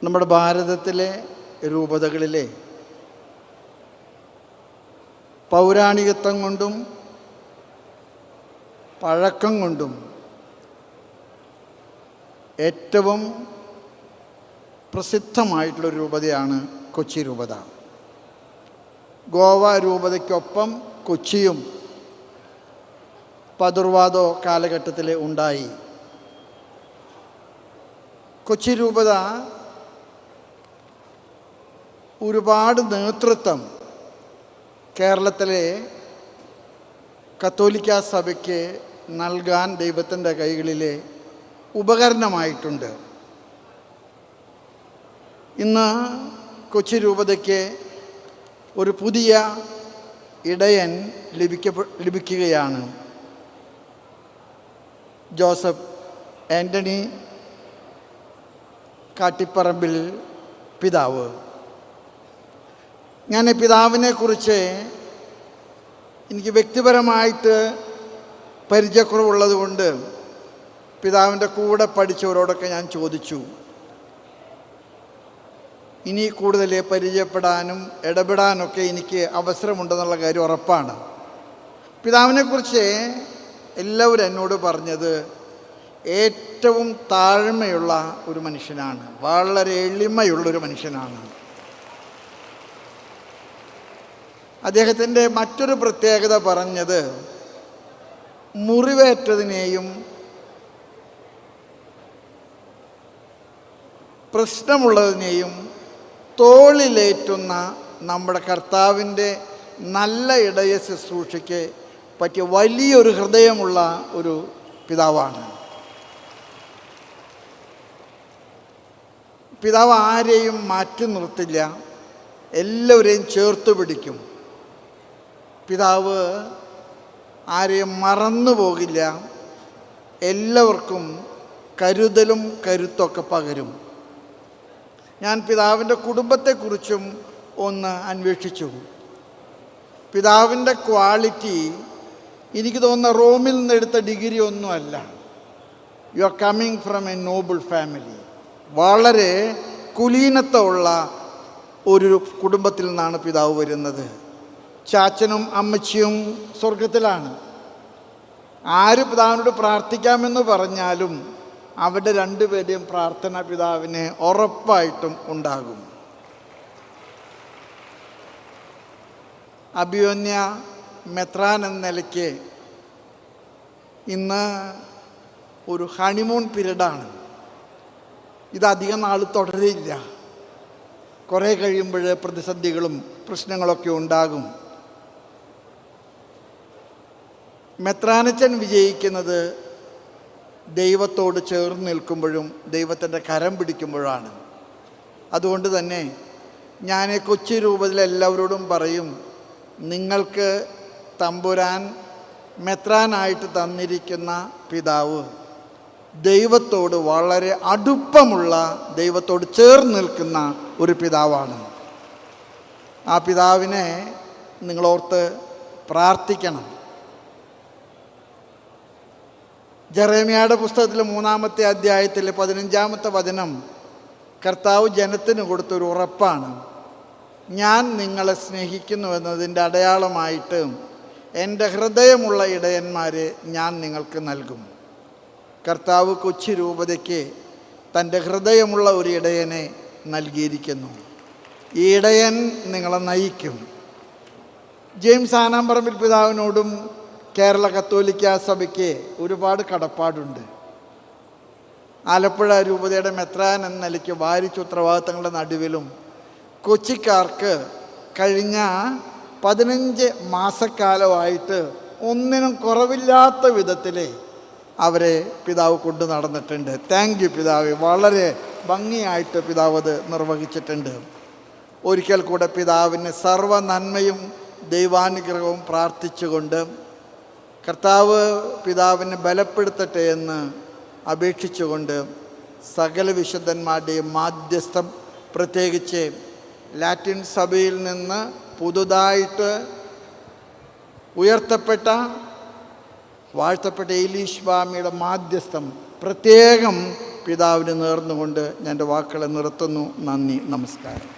നമ്മുടെ ഭാരതത്തിലെ രൂപതകളിലെ പൗരാണികത്വം കൊണ്ടും പഴക്കം കൊണ്ടും ഏറ്റവും പ്രസിദ്ധമായിട്ടുള്ള രൂപതയാണ് കൊച്ചി രൂപത. ഗോവ രൂപതയ്ക്കൊപ്പം കൊച്ചിയും പതുർവാദോ കാലഘട്ടത്തിൽ ഉണ്ടായി. കൊച്ചി രൂപത ഒരുപാട് നേതൃത്വം കേരളത്തിലെ കത്തോലിക്ക സഭയ്ക്ക് നൽകാൻ ദൈവത്തിൻ്റെ കൈകളിലെ ഉപകരണമായിട്ടുണ്ട്. ഇന്ന് കൊച്ചി രൂപതയ്ക്ക് ഒരു പുതിയ ഇടയൻ ലഭിക്കുകയാണ്. ജോസഫ് ആൻ്റണി കാട്ടിപ്പറമ്പിൽ പിതാവ്. ഞാൻ പിതാവിനെക്കുറിച്ച് എനിക്ക് വ്യക്തിപരമായിട്ട് പരിചയക്കുറവുള്ളത് കൊണ്ട് പിതാവിൻ്റെ കൂടെ പഠിച്ചവരോടൊക്കെ ഞാൻ ചോദിച്ചു. ഇനി കൂടുതൽ പരിചയപ്പെടാനും ഇടപെടാനൊക്കെ എനിക്ക് അവസരമുണ്ടെന്നുള്ള കാര്യം ഉറപ്പാണ്. പിതാവിനെക്കുറിച്ച് എല്ലാവരും എന്നോട് പറഞ്ഞത് ഏറ്റവും താഴ്മയുള്ള ഒരു മനുഷ്യനാണ്, വളരെ എളിമയുള്ളൊരു മനുഷ്യനാണ്. അദ്ദേഹത്തിൻ്റെ മറ്റൊരു പ്രത്യേകത പറഞ്ഞത് മുറിവേറ്റതിനെയും പ്രശ്നമുള്ളതിനെയും തോളിലേറ്റുന്ന നമ്മുടെ കർത്താവിൻ്റെ നല്ല ഇടയ ശുശ്രൂഷയ്ക്ക് പറ്റിയ വലിയൊരു ഹൃദയമുള്ള ഒരു പിതാവാണ്. പിതാവ് ആരെയും മാറ്റി നിർത്തില്ല, എല്ലാവരെയും ചേർത്ത് പിടിക്കും. പിതാവ് ആരെയും മറന്നു പോകില്ല, എല്ലാവർക്കും കരുതലും കരുത്തൊക്കെ പകരും. ഞാൻ പിതാവിൻ്റെ കുടുംബത്തെക്കുറിച്ചും ഒന്ന് അന്വേഷിച്ചു. പിതാവിൻ്റെ ക്വാളിറ്റി എനിക്ക് തോന്നുന്ന റോമിൽ നിന്ന് എടുത്ത ഡിഗ്രി ഒന്നുമല്ല. You are coming from A Noble family. വളരെ കുലീനത്വമുള്ള ഒരു കുടുംബത്തിൽ നിന്നാണ് പിതാവ് വരുന്നത്. ചാച്ചനും അമ്മച്ചിയും സ്വർഗത്തിലാണ്. ആര് പിതാവിനോട് പ്രാർത്ഥിക്കാമെന്ന് പറഞ്ഞാലും അവരുടെ രണ്ടുപേരുടെയും പ്രാർത്ഥന പിതാവിന് ഉറപ്പായിട്ടും ഉണ്ടാകും. അഭിമന്യ മെത്രാൻ എന്ന നിലയ്ക്ക് ഇന്ന് ഒരു ഹണിമൂൺ പീരീഡാണ്. ഇതധികം നാൾ തുടരില്ല. കുറേ കഴിയുമ്പോൾ പ്രതിസന്ധികളും പ്രശ്നങ്ങളൊക്കെ ഉണ്ടാകും. മെത്രാനച്ചൻ വിജയിക്കുന്നത് ദൈവത്തോട് ചേർന്ന് നിൽക്കുമ്പോഴും ദൈവത്തിൻ്റെ കരം പിടിക്കുമ്പോഴാണ്. അതുകൊണ്ട് തന്നെ ഞാൻ കൊച്ചി രൂപതയിൽ എല്ലാവരോടും പറയും, നിങ്ങൾക്ക് തമ്പുരാൻ മെത്രാനായിട്ട് തന്നിരിക്കുന്ന പിതാവ് ദൈവത്തോട് വളരെ അടുപ്പമുള്ള, ദൈവത്തോട് ചേർന്ന് നിൽക്കുന്ന ഒരു പിതാവാണ്. ആ പിതാവിനെ നിങ്ങളോർത്ത് പ്രാർത്ഥിക്കണം. ജെറേമിയയുടെ പുസ്തകത്തിൽ 3-ാമത്തെ അധ്യായത്തിൽ 15-ാമത്തെ വചനം കർത്താവ് ജനത്തിന് കൊടുത്തൊരു ഉറപ്പാണ്. ഞാൻ നിങ്ങളെ സ്നേഹിക്കുന്നു എന്നതിൻ്റെ അടയാളമായിട്ട് എൻ്റെ ഹൃദയമുള്ള ഇടയന്മാരെ ഞാൻ നിങ്ങൾക്ക് നൽകും. കർത്താവ് കൊച്ചി രൂപതയ്ക്ക് തൻ്റെ ഹൃദയമുള്ള ഒരു ഇടയനെ നൽകിയിരിക്കുന്നു. ഈ ഇടയൻ നിങ്ങളെ നയിക്കും. ജെയിംസ് ആനാമ്പറമ്പിൽ പിതാവിനോടും കേരള കത്തോലിക്ക സഭയ്ക്ക് ഒരുപാട് കടപ്പാടുണ്ട്. ആലപ്പുഴ രൂപതയുടെ മെത്രാൻ എന്ന നിലയ്ക്ക് ഭാരിച്ച ഉത്തരവാദിത്തങ്ങളുടെ നടുവിലും കൊച്ചിക്കാർക്ക് കഴിഞ്ഞ 15 മാസക്കാലമായിട്ട് ഒന്നിനും കുറവില്ലാത്ത വിധത്തിൽ അവരെ പിതാവ് കൊണ്ടു നടന്നിട്ടുണ്ട്. താങ്ക് യു പിതാവ്. വളരെ ഭംഗിയായിട്ട് പിതാവ് അത് നിർവഹിച്ചിട്ടുണ്ട്. ഒരിക്കൽ കൂടെ പിതാവിന് സർവ്വ നന്മയും ദൈവാനുഗ്രഹവും പ്രാർത്ഥിച്ചുകൊണ്ട് കർത്താവ് പിതാവിനെ ബലപ്പെടുത്തട്ടെ എന്ന് അപേക്ഷിച്ചുകൊണ്ട് സകല വിശുദ്ധന്മാരുടെയും മാധ്യസ്ഥം, പ്രത്യേകിച്ച് ലാറ്റിൻ സഭയിൽ നിന്ന് പുതുതായിട്ട് ഉയർത്തപ്പെട്ട വാഴ്ത്തപ്പെട്ട ഏലീശ്വാമിയുടെ മാധ്യസ്ഥം പ്രത്യേകം പിതാവിന് നേർന്നുകൊണ്ട് ഞാൻ എൻ്റെ വാക്കുകളെ നിർത്തുന്നു. നന്ദി, നമസ്കാരം.